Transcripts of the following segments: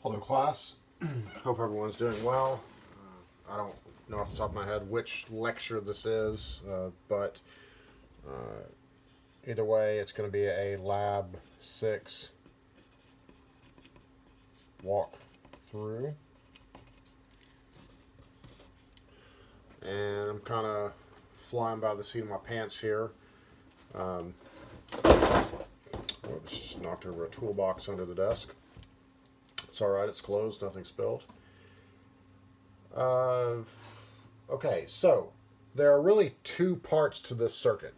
Hello class, hope everyone's doing well. I don't know off the top of my head which lecture this is, but either way it's going to be a Lab 6 walk through. And I'm kind of flying by the seat of my pants here. Whoops, just knocked over a toolbox under the desk. It's alright, it's closed, nothing spilled. Okay, so there are really two parts to this circuit.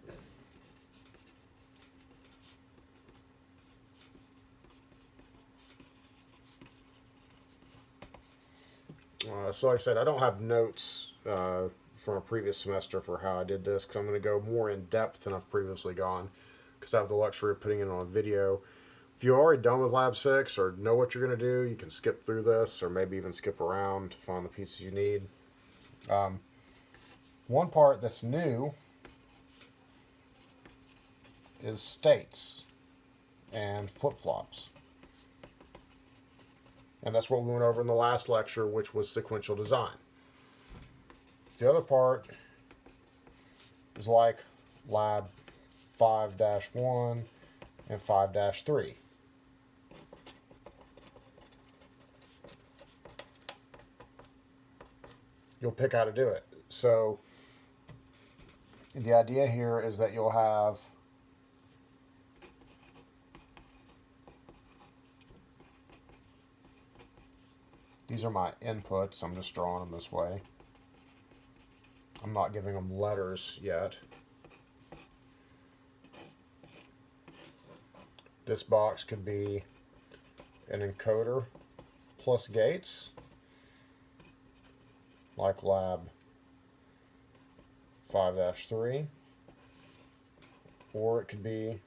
So like I said, I don't have notes from a previous semester for how I did this because I'm going to go more in depth than I've previously gone because I have the luxury of putting it on a video. If you're already done with Lab 6 or know what you're going to do, you can skip through this or maybe even skip around to find the pieces you need. One part that's new is states and flip-flops. And that's what we went over in the last lecture, which was sequential design. The other part is like Lab 5-1 and 5-3. You'll pick how to do it. So the idea here is that you'll have these are my inputs. I'm just drawing them this way. I'm not giving them letters yet. This box could be an encoder plus gates, like Lab 5-3, or it could be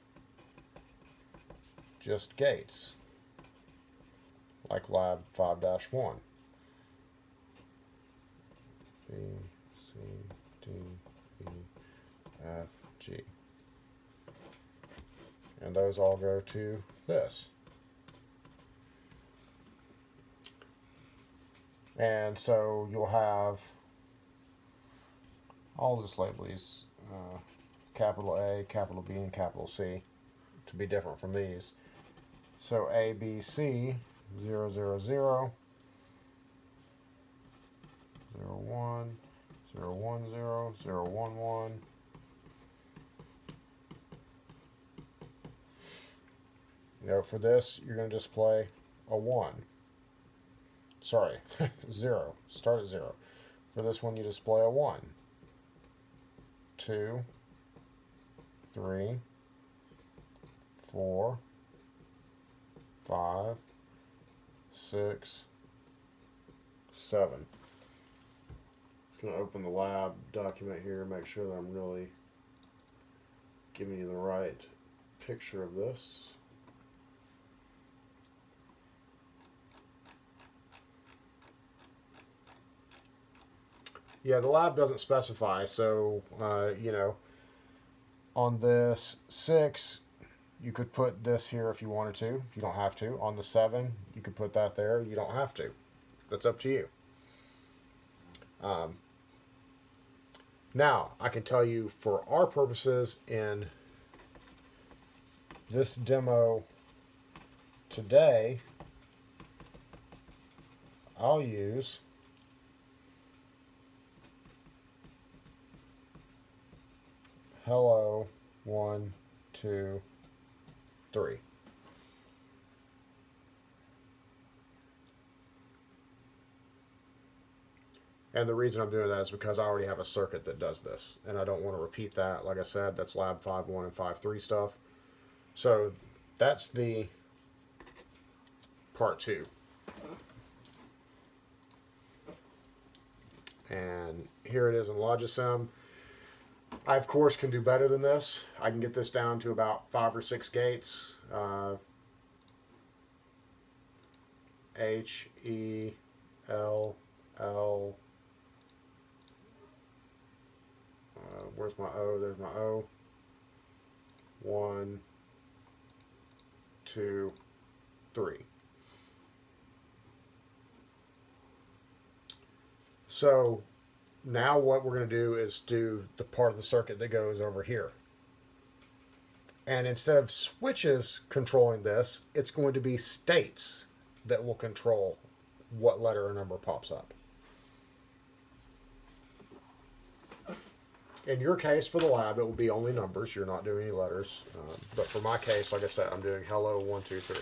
just gates, like Lab 5-1. B, C, D, E, F, G. And those all go to this. And so you'll have, I'll just label these capital A, capital B, and capital C to be different from these. So A, B, C, 0, 0, 0, 0, 1, 0, 1, 0, 0, 1, 1. For this, you're going to display a 1. Sorry, 0. Start at 0. For this one, you display a 1. 2, 3, 4, 5, 6, 7. Just going to open the lab document here, make sure that I'm really giving you the right picture of this. Yeah, the lab doesn't specify, so, on this 6, you could put this here if you wanted to. You don't have to. On the 7, you could put that there. You don't have to. That's up to you. Now, I can tell you for our purposes in this demo today, I'll use hello 1, 2, 3. And the reason I'm doing that is because I already have a circuit that does this, and I don't want to repeat that. Like I said, that's Lab 5-1 and 5-3 stuff. So that's the part 2. And here it is in Logisim. I, of course, can do better than this. I can get this down to about 5 or 6 gates. H, E, L, L. Where's my O? There's my O. 1, 2, 3. So now what we're going to do is do the part of the circuit that goes over here. And instead of switches controlling this, it's going to be states that will control what letter or number pops up. In your case, for the lab, it will be only numbers. You're not doing any letters. But for my case, like I said, I'm doing hello, 1, 2, 3.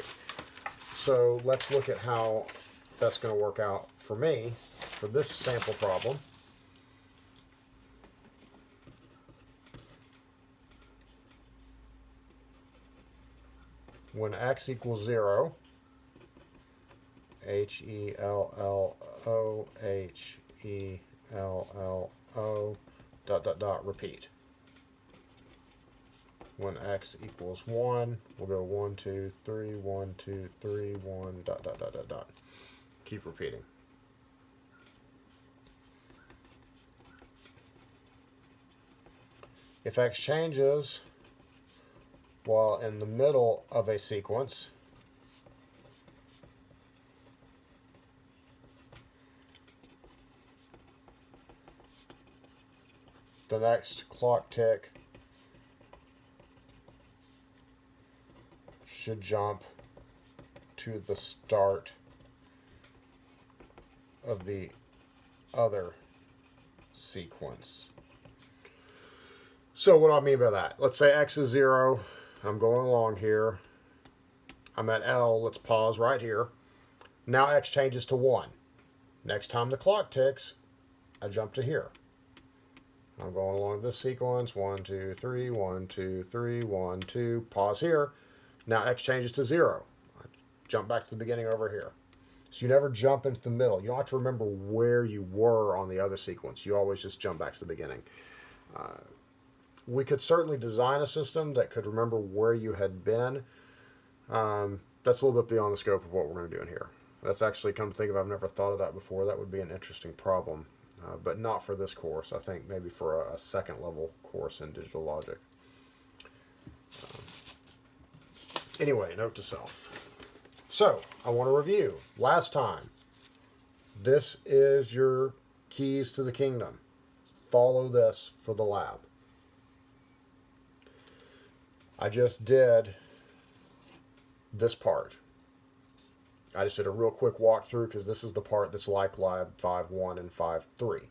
So let's look at how that's going to work out for me for this sample problem. When x equals 0, Helllo, Helllo, ... repeat. When x equals 1, we'll go 1, 2, 3, 1, 2, 3, 1, ... Keep repeating. If x changes while in the middle of a sequence, the next clock tick should jump to the start of the other sequence. So what do I mean by that? Let's say x is 0. I'm going along here. I'm at L. Let's pause right here. Now x changes to 1. Next time the clock ticks, I jump to here. I'm going along this sequence. 1, 2, 3, 1, 2, 3, 1, 2. Pause here. Now x changes to 0. I jump back to the beginning over here. So you never jump into the middle. You don't have to remember where you were on the other sequence. You always just jump back to the beginning. We could certainly design a system that could remember where you had been. That's a little bit beyond the scope of what we're going to do in here. That's actually, come to think of, I've never thought of that before. That would be an interesting problem, but not for this course. I think maybe for a second level course in digital logic. Anyway, note to self. So, I want to review. Last time, this is your keys to the kingdom. Follow this for the lab. I just did this part. I just did a real quick walkthrough because this is the part that's like Lab 5.1 and 5.3.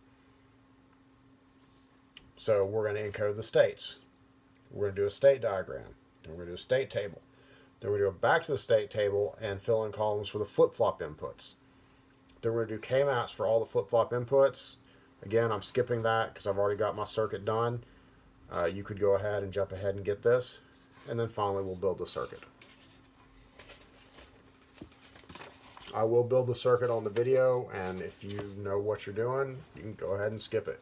So we're going to encode the states. We're going to do a state diagram. Then we're going to do a state table. Then we're going to go back to the state table and fill in columns for the flip-flop inputs. Then we're going to do K-maps for all the flip-flop inputs. Again, I'm skipping that because I've already got my circuit done. You could go ahead and jump ahead and get this. And then finally, we'll build the circuit. I will build the circuit on the video, and if you know what you're doing, you can go ahead and skip it.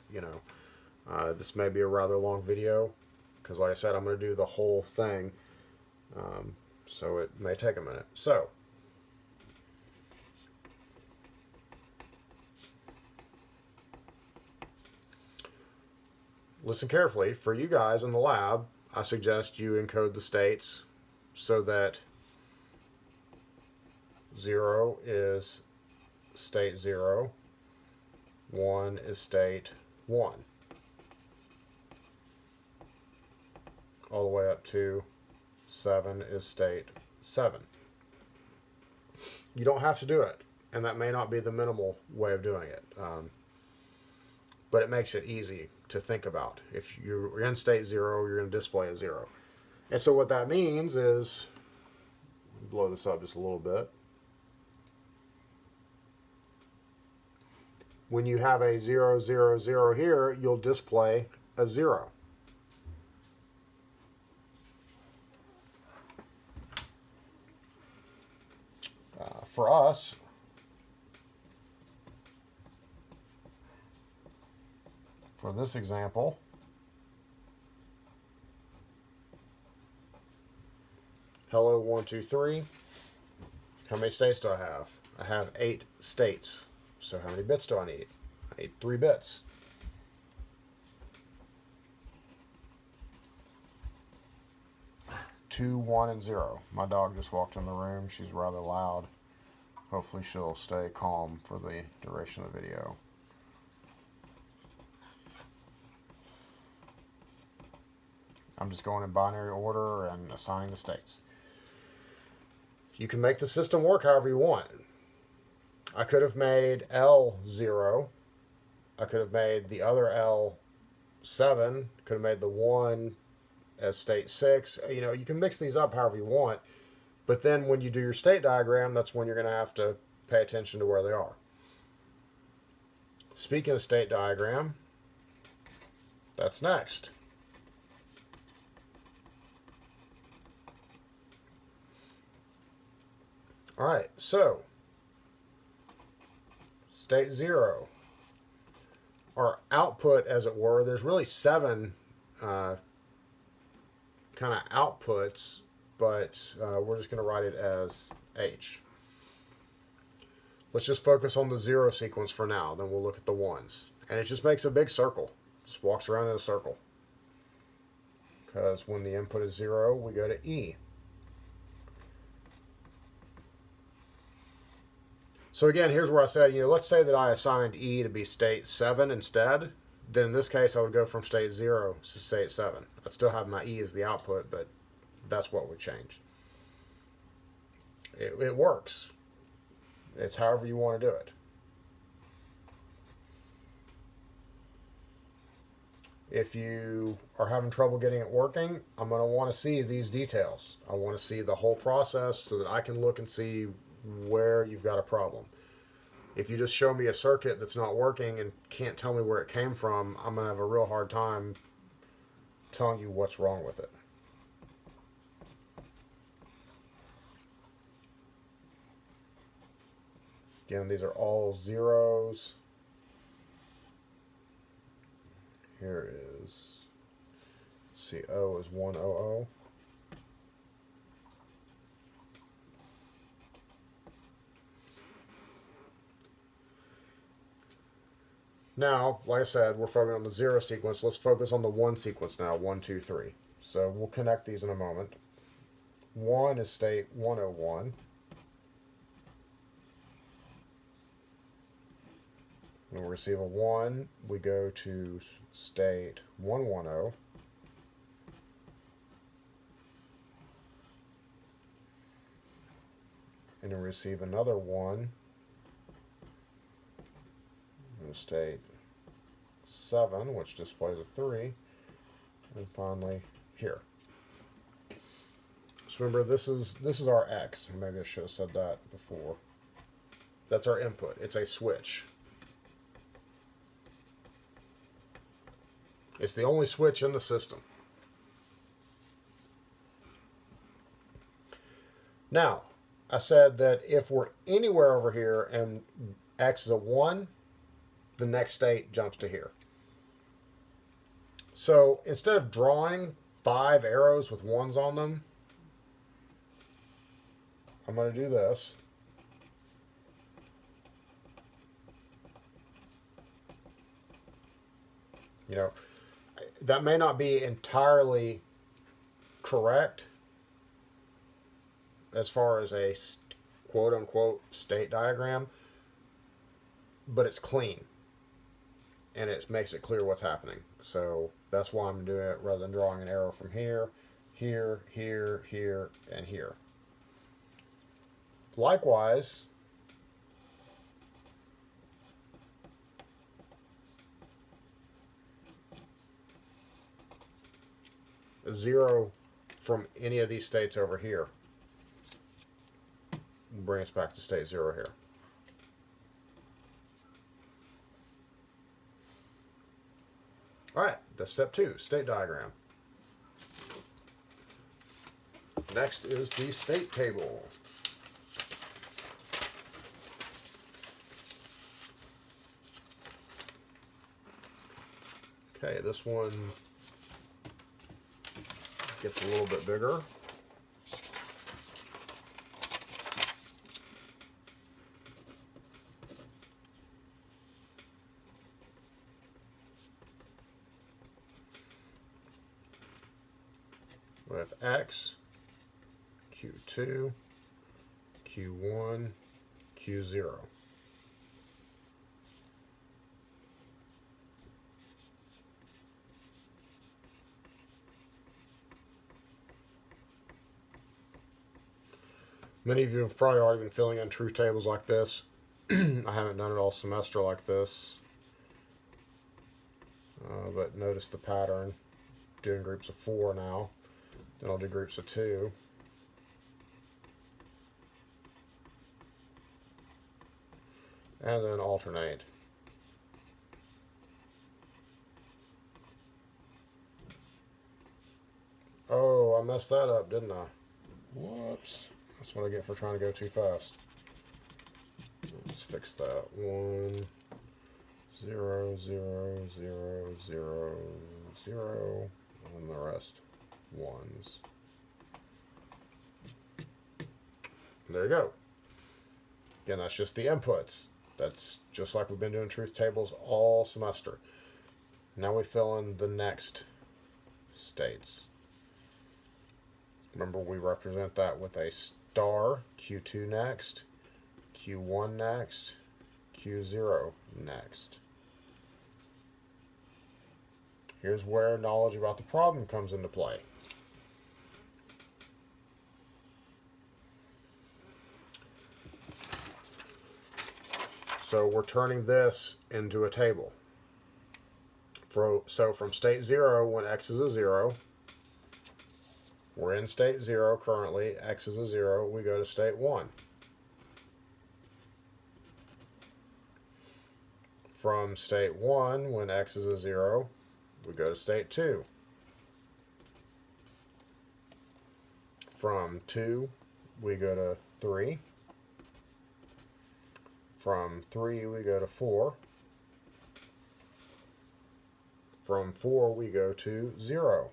This may be a rather long video, because like I said, I'm going to do the whole thing, so it may take a minute. So, listen carefully. For you guys in the lab, I suggest you encode the states so that 0 is state 0, 1 is state 1, all the way up to 7 is state 7. You don't have to do it, and that may not be the minimal way of doing it, but it makes it easy to think about. If you're in state 0, you're going to display a 0. And so what that means is, blow this up just a little bit. When you have a 0, 0, 0 here, you'll display a 0. For us, for this example, hello 1, 2, 3. How many states do I have? I have 8 states. So how many bits do I need? I need 3 bits. Two, 1, and 0. My dog just walked in the room. She's rather loud. Hopefully she'll stay calm for the duration of the video. I'm just going in binary order and assigning the states. You can make the system work however you want. I could have made L 0. I could have made the other L 7. Could have made the 1 as state 6. You know, you can mix these up however you want. But then when you do your state diagram, that's when you're going to have to pay attention to where they are. Speaking of state diagram, that's next. All right, so state 0, our output, as it were, there's really 7 kind of outputs, but we're just going to write it as H. Let's just focus on the 0 sequence for now, then we'll look at the 1s. And it just makes a big circle, just walks around in a circle. Because when the input is 0, we go to E. So again, here's where I said, let's say that I assigned E to be state 7 instead. Then in this case, I would go from state 0 to state 7. I'd still have my E as the output, but that's what would change. It works. It's however you want to do it. If you are having trouble getting it working, I'm going to want to see these details. I want to see the whole process so that I can look and see where you've got a problem. If you just show me a circuit that's not working and can't tell me where it came from, I'm going to have a real hard time telling you what's wrong with it. Again, these are all zeros. Here is, CO is 100. Now, like I said, we're focusing on the 0 sequence. Let's focus on the 1 sequence now, 1, 2, 3. So we'll connect these in a moment. 1 is state 101. When we receive a 1, we go to state 110. And we receive another 1 in state 7, which displays a 3. And finally, here. So remember, this is our X. Maybe I should have said that before. That's our input. It's a switch. It's the only switch in the system. Now, I said that if we're anywhere over here and X is a 1, the next state jumps to here. So instead of drawing 5 arrows with 1s on them, I'm going to do this. That may not be entirely correct as far as a quote-unquote state diagram, but it's clean, and it makes it clear what's happening. So that's why I'm doing it rather than drawing an arrow from here, here, here, here, and here. Likewise, a 0 from any of these states over here will bring us back to state 0 here. All right, that's step 2, state diagram. Next is the state table. Okay, this one gets a little bit bigger. With X, Q2, Q1, Q0. Many of you have probably already been filling in truth tables like this. I haven't done it all semester like this. But notice the pattern. Doing groups of 4 now. Then I'll do groups of 2. And then alternate. Oh, I messed that up, didn't I? Whoops. That's what I get for trying to go too fast. Let's fix that. 1, 0, 0, 0, 0, 0, and the rest ones. There you go. Again, that's just the inputs. That's just like we've been doing truth tables all semester. Now we fill in the next states. Remember, we represent that with a star, Q2 next, Q1 next, Q0 next. Here's where knowledge about the problem comes into play. So we're turning this into a table. So from state 0, when x is a 0, we're in state 0 currently, x is a 0, we go to state 1. From state 1, when x is a 0, we go to state 2. From 2, we go to 3. From 3, we go to 4. From 4, we go to 0.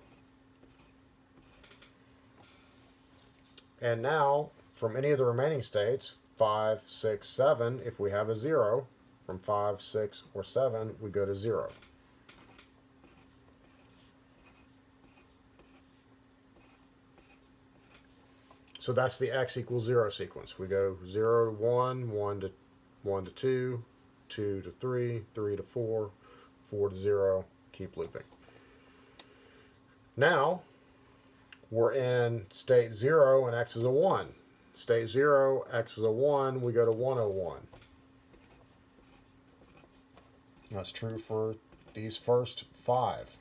And now, from any of the remaining states, 5, 6, 7, if we have a 0, from 5, 6, or 7, we go to 0. So that's the x equals 0 sequence. We go 0 to 1, 1 to 2, 2 to 3, 3 to 4, 4 to 0, keep looping. Now, we're in state 0 and x is a 1. State 0, x is a 1, we go to 101. That's true for these first 5.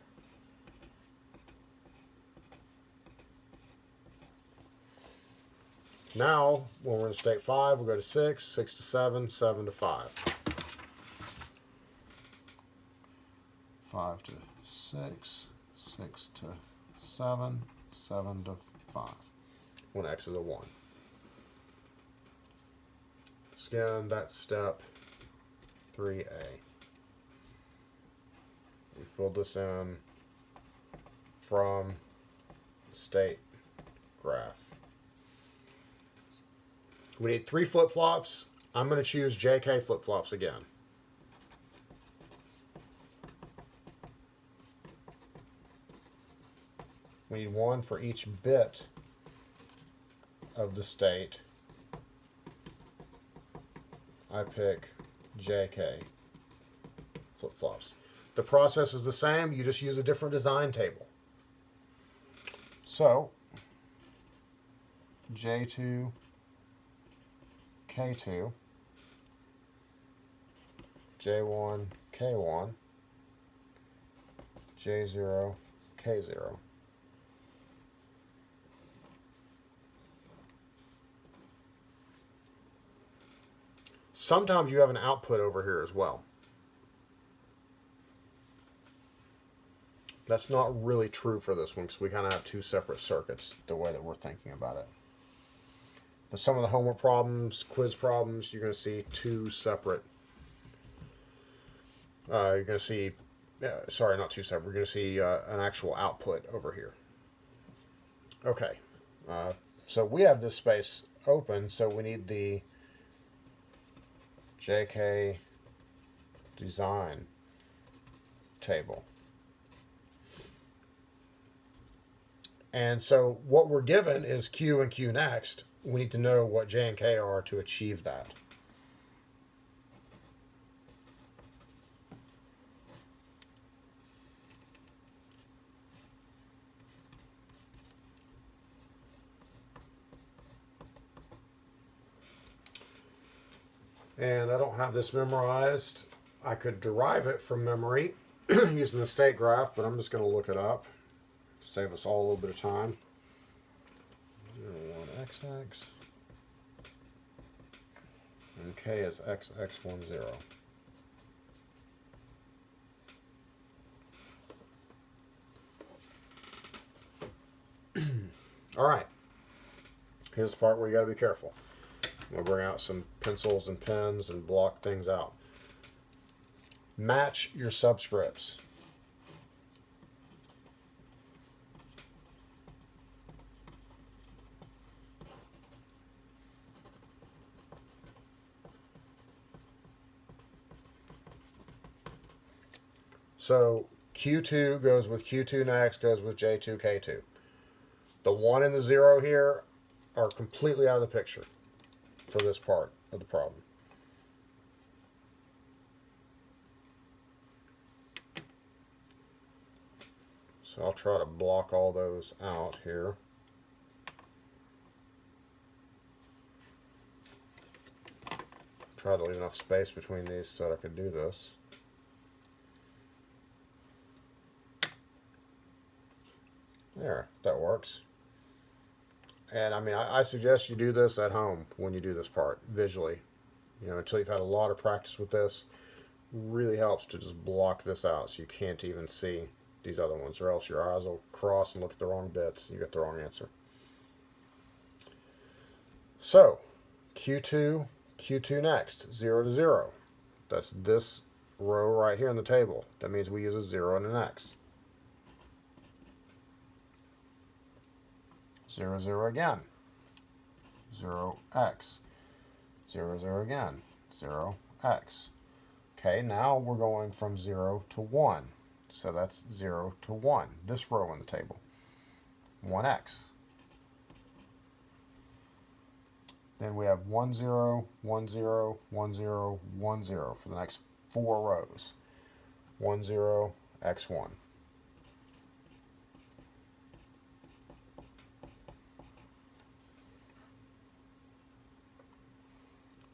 Now, when we're in state 5, we go to 6, 6 to 7, 7 to 5. 5 to 6, 6 to 7, 7 to 5, when x is a 1. So again, that's step 3A. We filled this in from state graph. We need 3 flip-flops. I'm going to choose JK flip-flops again. We need 1 for each bit of the state. I pick JK flip-flops. The process is the same, you just use a different design table. So, J2, K2, J1, K1, J0, K0. Sometimes you have an output over here as well. That's not really true for this one because we kind of have 2 separate circuits the way that we're thinking about it. Now, some of the homework problems, quiz problems, you're going to see 2 separate. You're going to see, sorry, not 2 separate. We're going to see an actual output over here. Okay, so we have this space open, so we need the JK design table. And so what we're given is Q and Q next. We need to know what J and K are to achieve that. And I don't have this memorized. I could derive it from memory using the state graph, but I'm just going to look it up. Save us all a little bit of time. 01xx. And k is xx10. All right. Here's the part where you got to be careful. We'll bring out some pencils and pens and block things out. Match your subscripts. So Q2 goes with Q2 next, goes with J2, K2. The 1 and the 0 here are completely out of the picture for this part of the problem. So I'll try to block all those out here. Try to leave enough space between these so that I could do this. There, that works. And I mean, I suggest you do this at home when you do this part visually. You know, until you've had a lot of practice with this, really helps to just block this out so you can't even see these other ones, or else your eyes will cross and look at the wrong bits and you get the wrong answer. So, Q2 next, 0 to 0. That's this row right here in the table. That means we use a 0 and an X. 0, 0 again. 0x. 0, 0 again. 0x. Okay, now we're going from 0 to 1. So that's 0 to 1. This row in the table. 1x. Then we have 1, 0, 1, 0, 1, 0, 1, 0 for the next 4 rows. 1, 0, x1.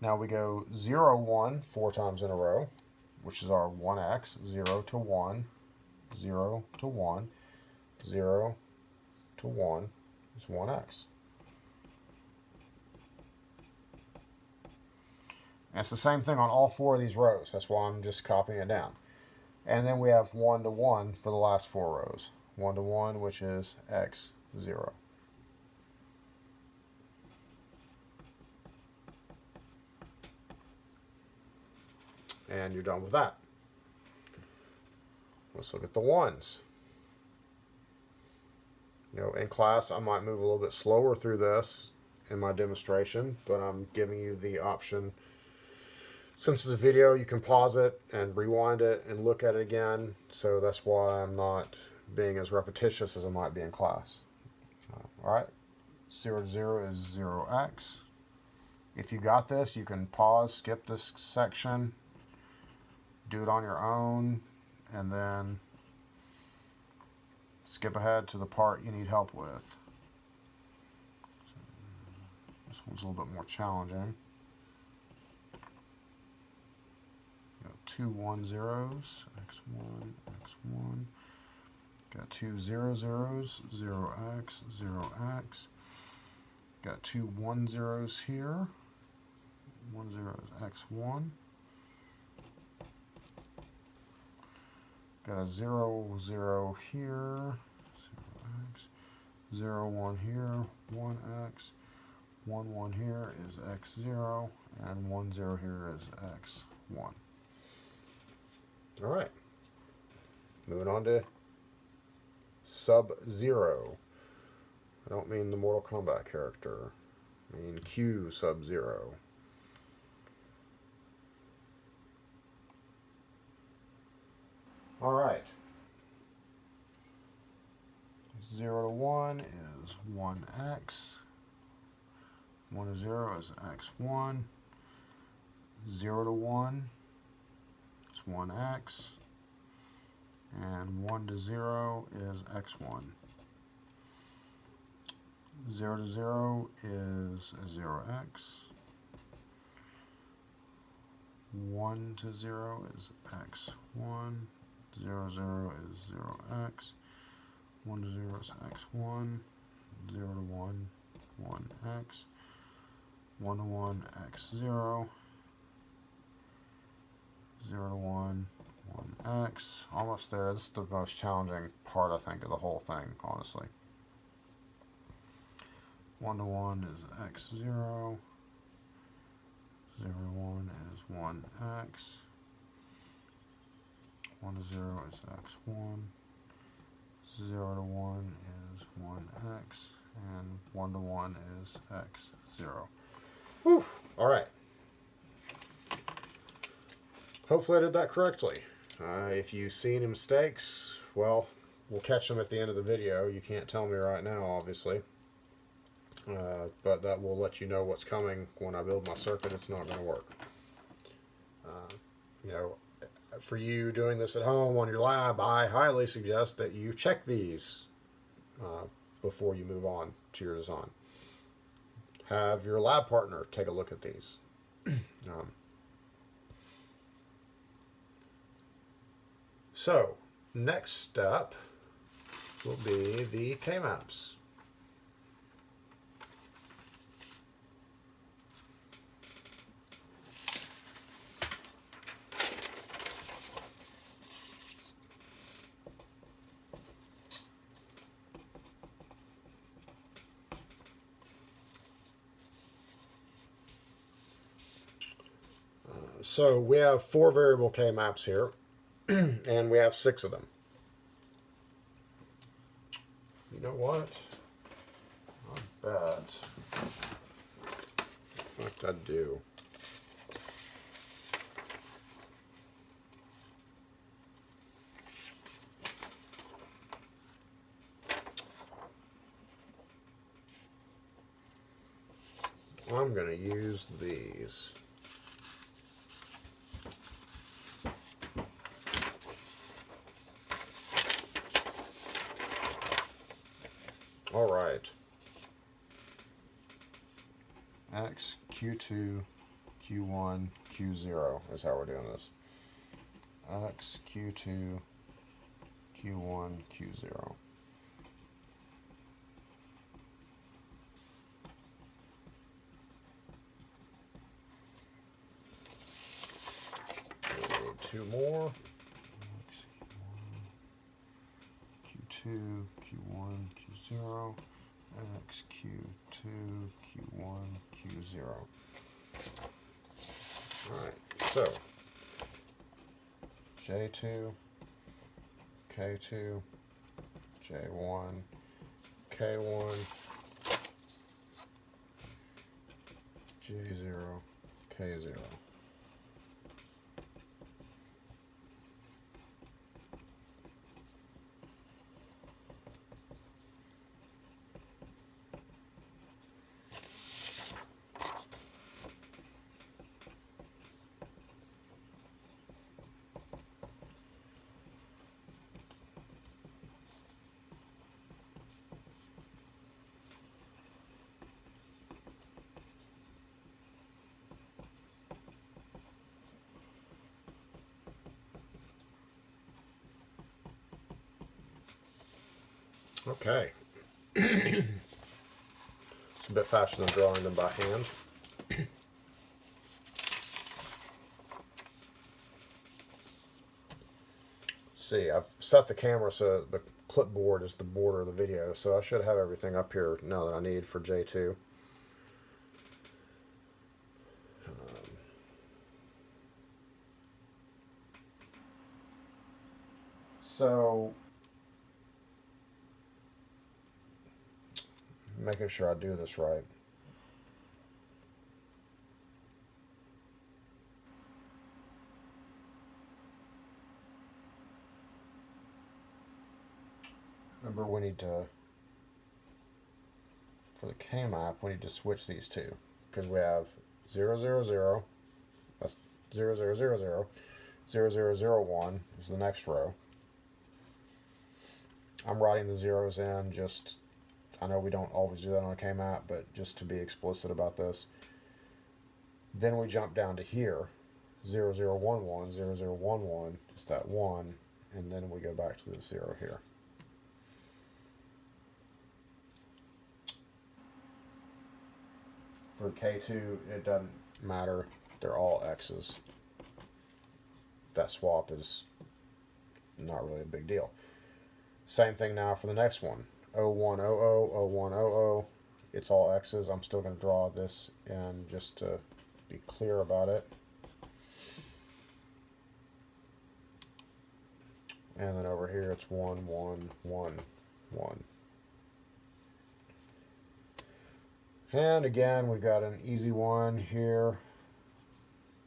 Now we go 0, 1 4 times in a row, which is our 1x, 0 to 1, 0 to 1, 0 to 1 is 1x. And it's the same thing on all 4 of these rows. That's why I'm just copying it down. And then we have 1 to 1 for the last 4 rows. 1 to 1, which is x0. And you're done with that. Let's look at the ones. You know, in class, I might move a little bit slower through this in my demonstration, but I'm giving you the option. Since it's a video, you can pause it and rewind it and look at it again. So that's why I'm not being as repetitious as I might be in class. All right, 0 to 0 is 0x. If you got this, you can pause, skip this section, do it on your own, and then skip ahead to the part you need help with. This one's a little bit more challenging. Got 2 1 zeros, x1, x1. Got 2 0 zeros, 0x, 0x. Got 2 1 zeros here. 1 0 is x1. Got a 0 0 here, 0x. 0 1 here, 1x. 1 1 here is x0, and 1 0 here is x1. All right. Moving on to Sub-Zero. I don't mean the Mortal Kombat character. I mean Q Sub-Zero. All right. 0 to 1 is 1x. 1 to 0 is x1. 0 to 1 is 1x. And 1 to 0 is x1. 0 to 0 is 0x. 1 to 0 is x1, 0, 0 is 0x, 1 to 0 is x1, 0 to 1, 1x, 1 to 1, x0, 0 to 1, 1x. Almost there. This is the most challenging part, I think, of the whole thing, honestly. 1 to 1 is x0, 0 to 1 is 1x, 1 to 0 is x1, 0 to 1 is 1x, and 1 to 1 is x0. Whew. All right. Hopefully I did that correctly. If you see any mistakes, well, we'll catch them at the end of the video. You can't tell me right now, obviously. But that will let you know what's coming when I build my circuit. It's not going to work. You know, for you doing this at home on your lab, I highly suggest that you check these before you move on to your design. Have your lab partner take a look at these. So, next step will be the K-maps. So we have 4 variable K-maps here, and we have 6 of them. You know what? I bet. In fact, I do. I'm going to use these. All right. X, Q2, Q1, Q0 is how we're doing this. X, Q2, Q1, Q0. We need 2 more. X, Q1, Q2, Q1, Q0. X, Q2, Q1, Q0. Alright, so J2, K2, J1, K1, J0, K0. Okay. It's a bit faster than drawing them by hand. See, I've set the camera so the clipboard is the border of the video, so I should have everything up here now that I need for J2. So, making sure I do this right. Remember, we need to, for the K-map, we need to switch these two, because we have 0, 0, 0, that's 0, 0, 0, 0, 0, 0, 0, 1 is the next row. I'm writing the zeros in just, I know we don't always do that on a K-map, but just to be explicit about this. Then we jump down to here, 0011, 0011, just that 1, and then we go back to the 0 here. For K2, it doesn't matter. They're all X's. That swap is not really a big deal. Same thing now for the next one. 0100, 0100. It's all X's. I'm still going to draw this in just to be clear about it. And then over here it's 1, 1, 1, 1. And again, we've got an easy one here.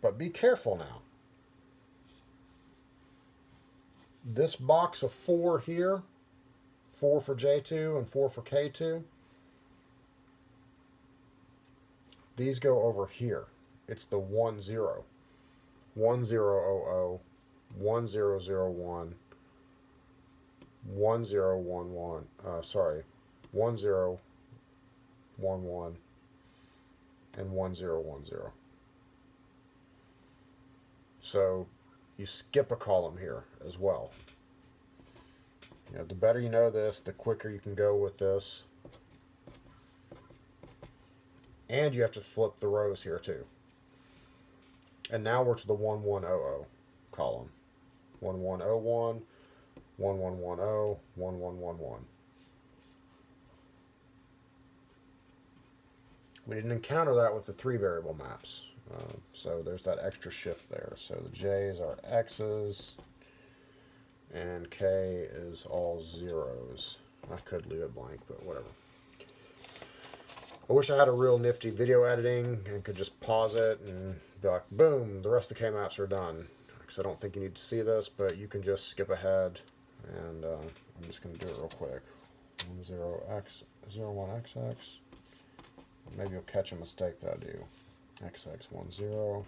But be careful now. This box of 4 here, 4 for J2 and 4 for K2, these go over here. It's the 1, 0. 1, 0, 00, 1, 0, 0, 1, 1, 0, 1, 1, 1, 0, 1, 1, and 1, 0, 1, 0. So you skip a column here as well. You know, the better you know this, the quicker you can go with this. And you have to flip the rows here too. And now we're to the 1100 column. 1101, 1110, 1111. We didn't encounter that with the 3 variable maps. So there's that extra shift there. So the J's are X's and K is all zeros. I could leave it blank, but whatever. I wish I had a real nifty video editing and could just pause it and be like, boom, the rest of the K maps are done. Because I don't think you need to see this, but you can just skip ahead. And I'm just going to do it real quick. 10x, 01xx. Maybe you'll catch a mistake that I do. XX10,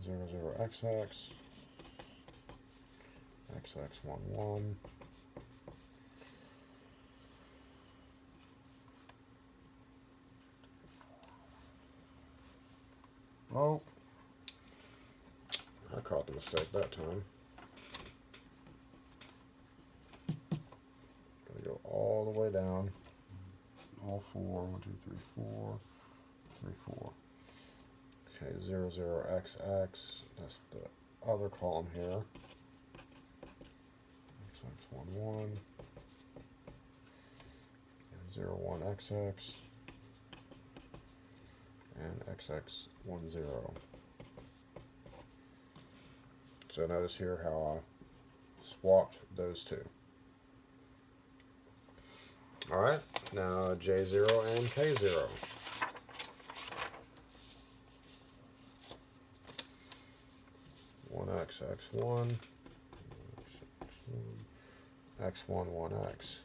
00xx, XX11. Oh, I caught the mistake that time. Gotta go all the way down. All 4, 1, 2, 3, 4, 3, 4. Okay, 00xx, that's the other column here. XX11 and 01xx and XX10. So notice here how I swapped those two. Alright, now J0 and K0. One X, X1, X1, 1X.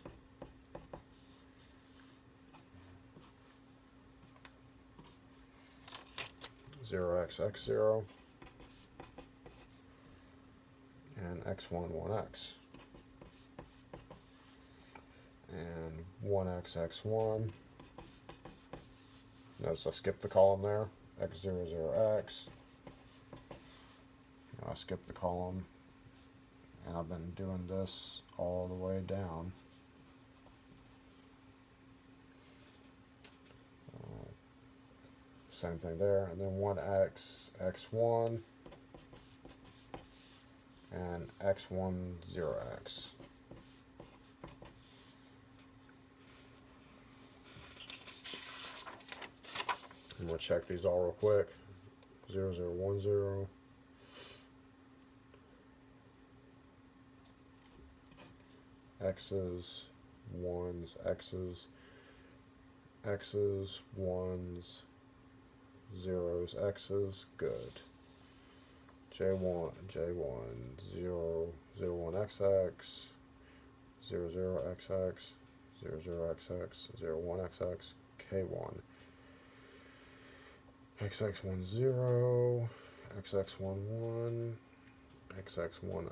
Zero X, X0, and X1, 1X. And 1x, x1. Notice I skipped the column there. x0, 0x. I skipped the column. And I've been doing this all the way down. Same thing there. And then 1x, x1. And x1, 0x. I'm going to check these all real quick. 0010. X's, 1s, X's, X's, 1s, 0s, X's, good. J1, 0, 01XX, 00XX, 00XX, 01XX, K1. XX10, XX11, XX10,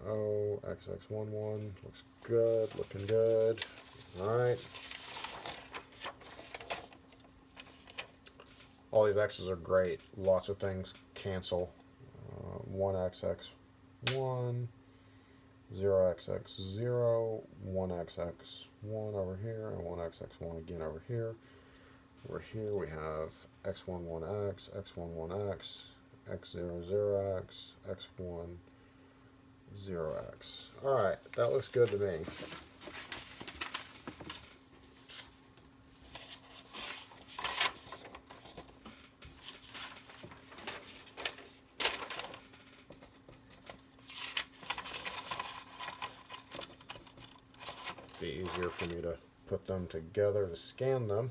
XX11, looks good, looking good. Alright. All these x's are great. Lots of things cancel. 1xx1, 0xx0, 1xx1 over here, and 1xx1 again over here. Over here we have x11x, x11x, x00x, x10x. Alright, that looks good to me. Be easier for me to put them together to scan them.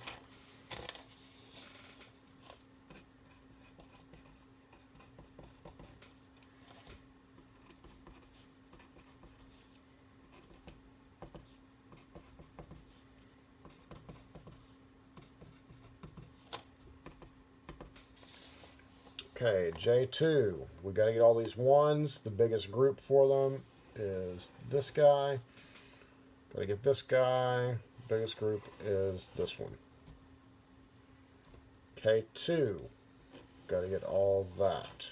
Okay, J2. We got to get all these ones. The biggest group for them is this guy. Got to get this guy. Biggest group is this one. K2. Got to get all that.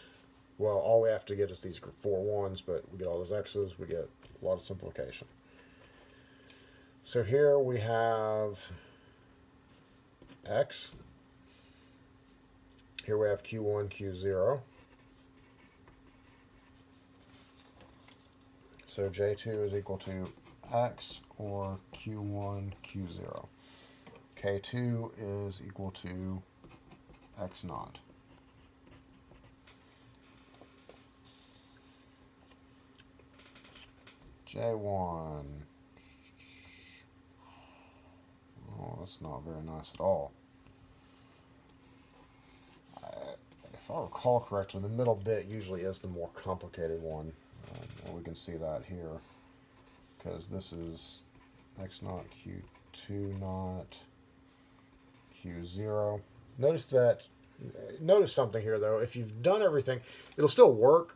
Well, all we have to get is these 4 ones, but we get all those X's. We get a lot of simplification. So here we have X. Here we have Q1, Q0. So J2 is equal to X or Q1, Q0. K2 is equal to X naught. J1. Oh, that's not very nice at all. If I recall correctly, the middle bit usually is the more complicated one. And we can see that here, because this is X naught, Q2 naught, Q0. Notice something here though. If you've done everything, it'll still work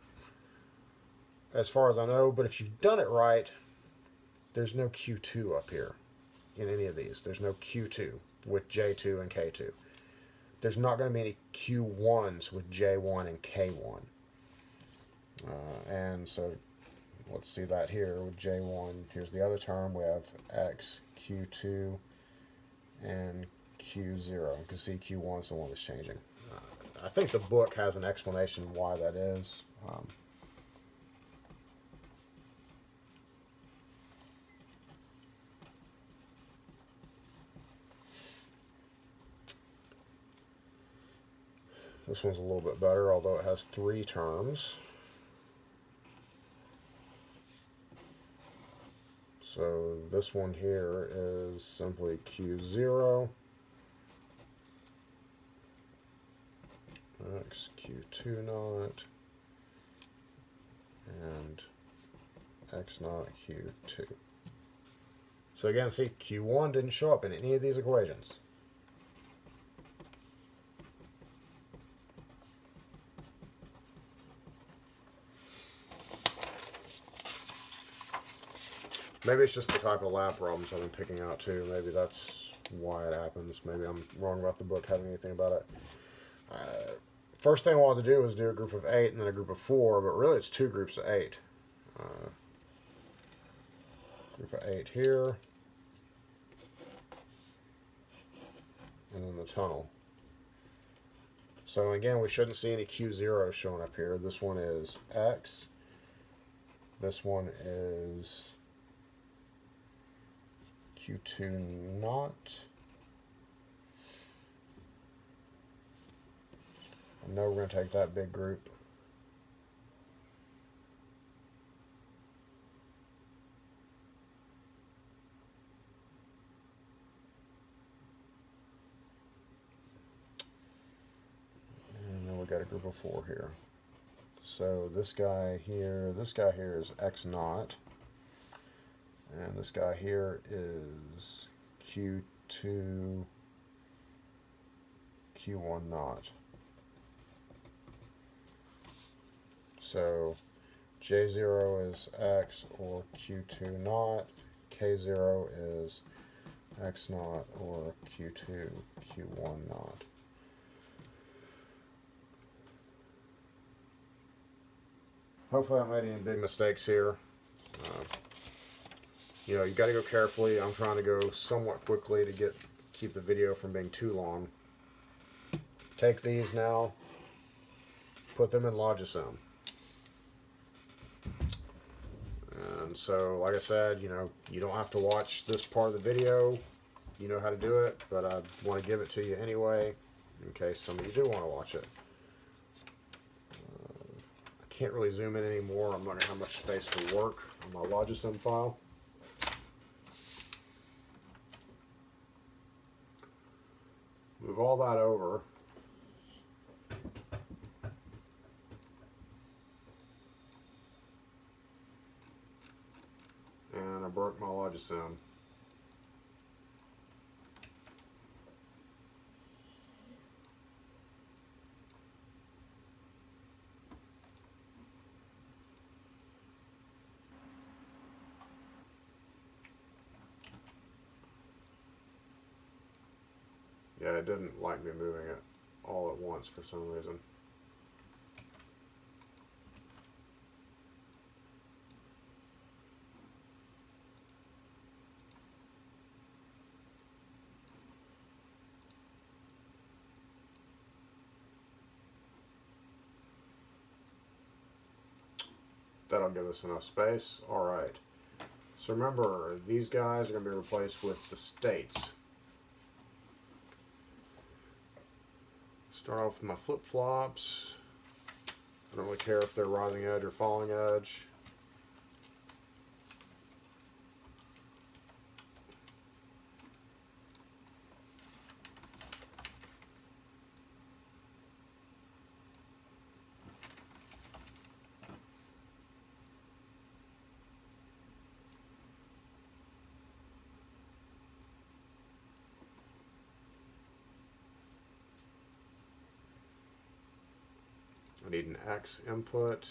as far as I know, but if you've done it right, there's no Q2 up here in any of these. There's no Q2 with J2 and K2. There's not going to be any Q1s with J1 and K1. And so let's see that here with J1. Here's the other term. We have X, Q2, and Q0. You can see Q1 is the one that's changing. I think the book has an explanation why that is. This one's a little bit better, although it has 3 terms. So this one here is simply Q0, X Q2 naught, and X naught Q2. So again, see, Q1 didn't show up in any of these equations. Maybe it's just the type of lab problems I've been picking out too. Maybe that's why it happens. Maybe I'm wrong about the book having anything about it. First thing I wanted to do was do a group of 8 and then a group of 4, but really it's 2 groups of 8. Group of 8 here, and then the tunnel. So again, we shouldn't see any Q0 showing up here. This one is X. This one is Q2 naught. I know we're going to take that big group. And then we got a group of 4 here. So this guy here is X naught. And this guy here is Q2, Q1 naught. So J0 is X or Q2 naught. K0 is X naught or Q2, Q1 naught. Hopefully I made any big mistakes here. Uh, you know, you got to go carefully. I'm trying to go somewhat quickly to keep the video from being too long. Take these now, put them in Lab6. And so, like I said, you know, you don't have to watch this part of the video. You know how to do it, but I want to give it to you anyway, in case some of you do want to watch it. I can't really zoom in anymore. I'm not going to have much space to work on my Lab6 file. Move all that over. And I broke my Lab6. Yeah, it didn't like me moving it all at once for some reason. That'll give us enough space. All right. So remember, these guys are going to be replaced with the states. Start off with my flip-flops. I don't really care if they're rising edge or falling edge. I need an X input.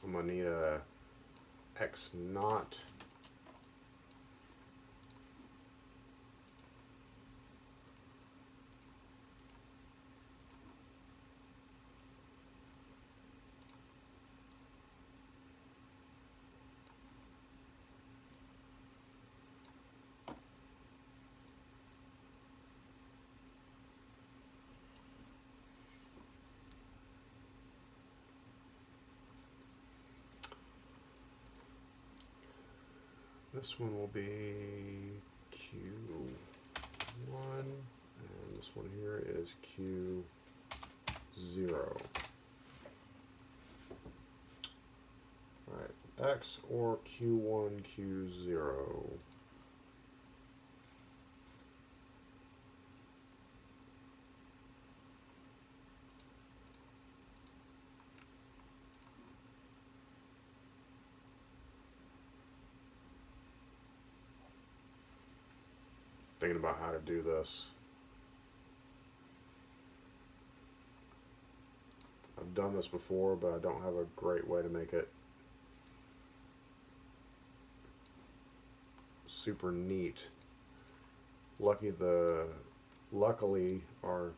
I'm going to need a X naught. This one will be Q1, and this one here is Q0. All right, X or Q1, Q0. Thinking about how to do this. I've done this before, but I don't have a great way to make it super neat. Luckily our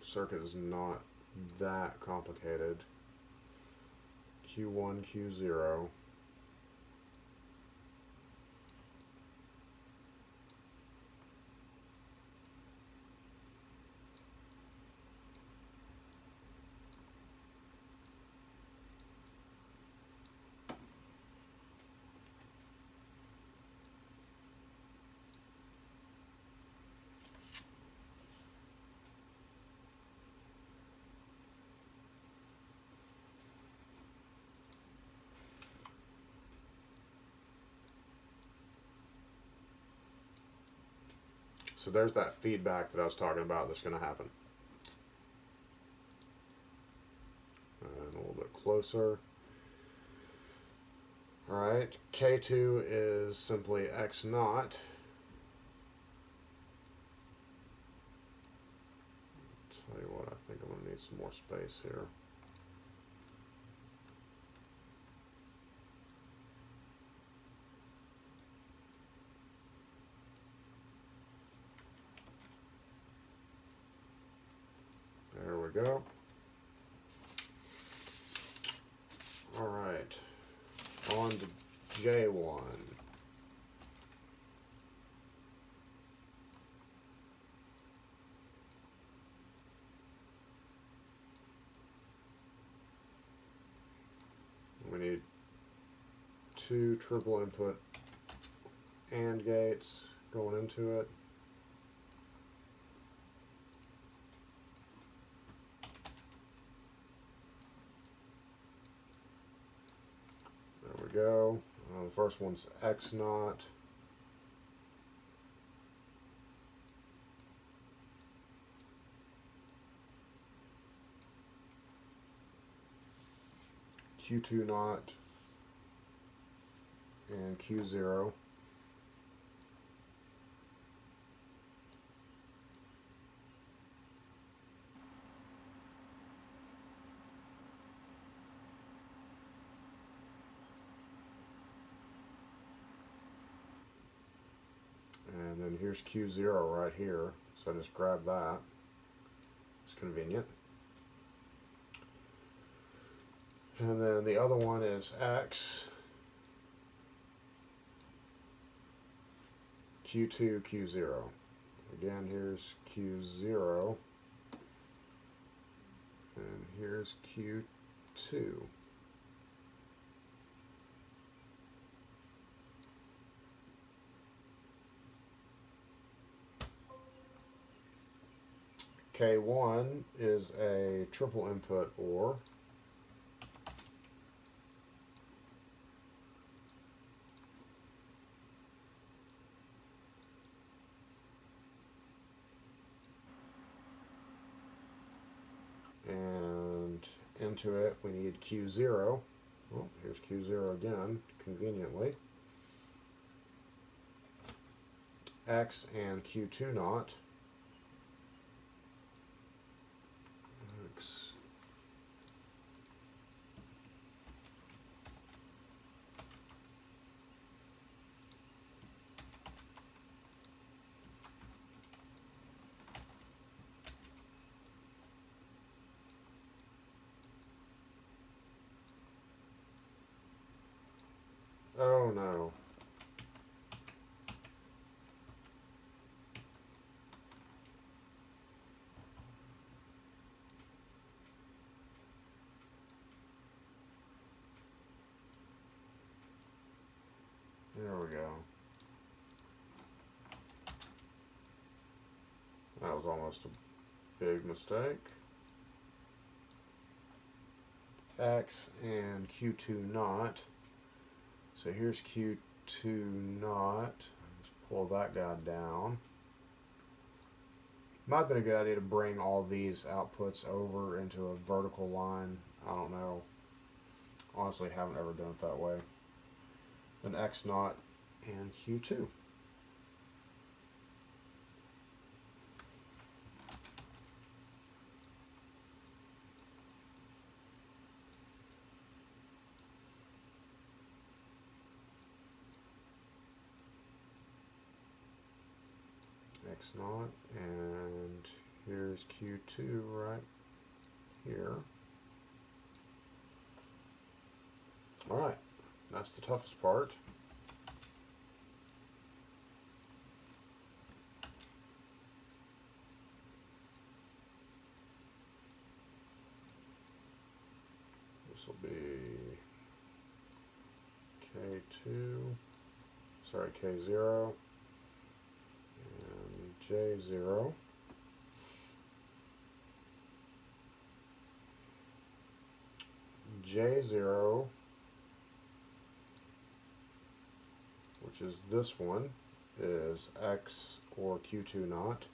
circuit is not that complicated. Q1, Q0. So there's that feedback that I was talking about that's going to happen. And a little bit closer. Alright, K2 is simply X naught. Tell you what, I think I'm going to need some more space here. we go. All right, on to J1. We need 2 triple input AND gates going into it. There we go. The first one's X naught. Q2 naught and Q0. And then here's Q0 right here, so I just grab that. It's convenient. And then the other one is X, Q2, Q0. Again, here's Q0, and here's Q2. K1 is a triple input OR. And into it we need Q0. Well, here's Q0 again, conveniently. X and Q2 naught. X. Oh no. There we go. That was almost a big mistake. X and Q2 naught. So here's Q2 naught. Let's pull that guy down. Might have been a good idea to bring all these outputs over into a vertical line. I don't know. Honestly, haven't ever done it that way. Then X naught and Q2. X naught, and here's Q2 right here. Alright, that's the toughest part. This will be K2, sorry, K0. J0, J0, which is this one, is X or Q2 naught,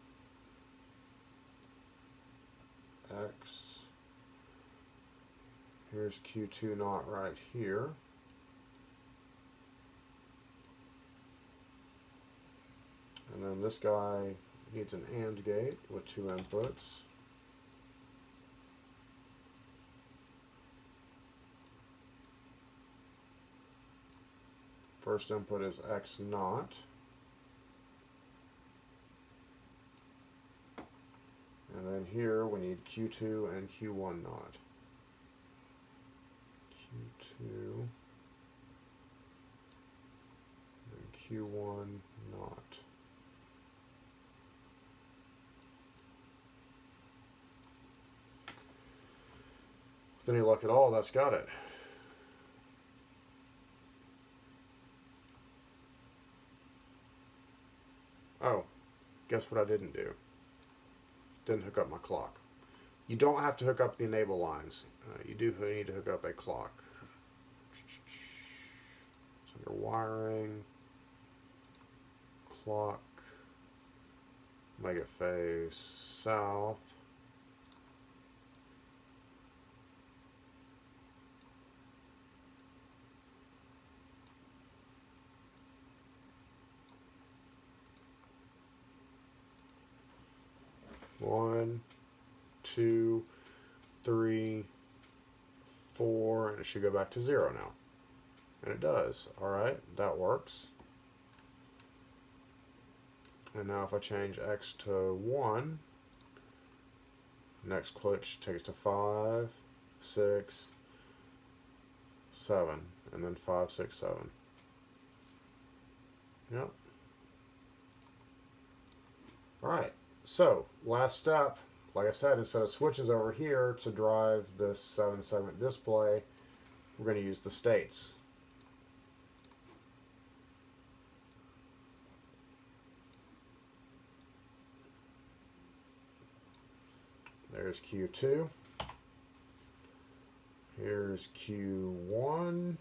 X, here's Q2 naught right here, and then this guy needs an AND gate with 2 inputs. First input is X naught. And then here we need Q2 and Q1 not. Q2 and Q1 not. With any luck at all, that's got it. Oh, guess what I didn't do? Didn't hook up my clock. You don't have to hook up the enable lines. You do need to hook up a clock. It's under wiring, clock, make it face south. One, two, three, four, and it should go back to 0 now. And it does. Alright, that works. And now if I change X to 1, next click should take us to 5, 6, 7, and then 5, 6, 7. Yep. Alright, so last step, like I said, instead of switches over here to drive this 7-segment display, we're going to use the states. There's Q2. Here's Q1.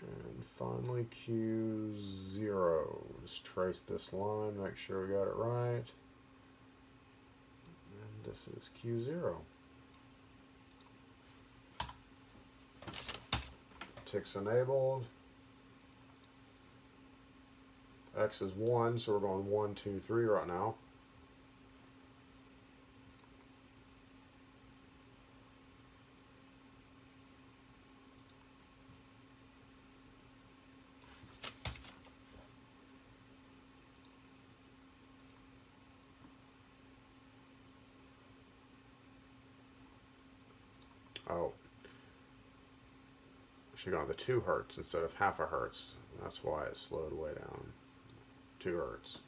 And finally Q0. Just trace this line, make sure we got it right. And this is Q0. Ticks enabled. X is 1, so we're going 1, 2, 3 right now. Oh, should have gone to 2 hertz instead of half a hertz. That's why it slowed way down. 2 hertz.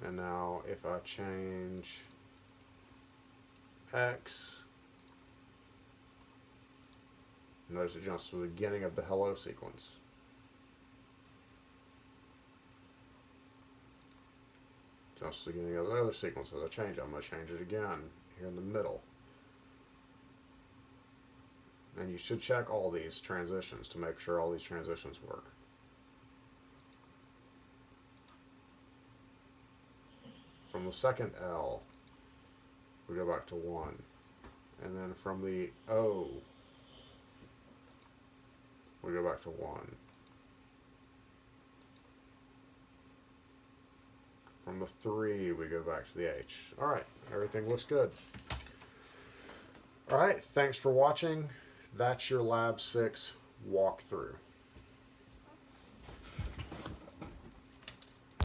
And now if I change X, notice it jumps to the beginning of the hello sequence. Jumps to the beginning of the other sequence. As I change it, I'm going to change it again here in the middle. And you should check all these transitions to make sure all these transitions work. From the second L, we go back to 1. And then from the O, we go back to 1. From the 3, we go back to the H. Alright, everything looks good. Alright, thanks for watching. That's your Lab 6 walkthrough.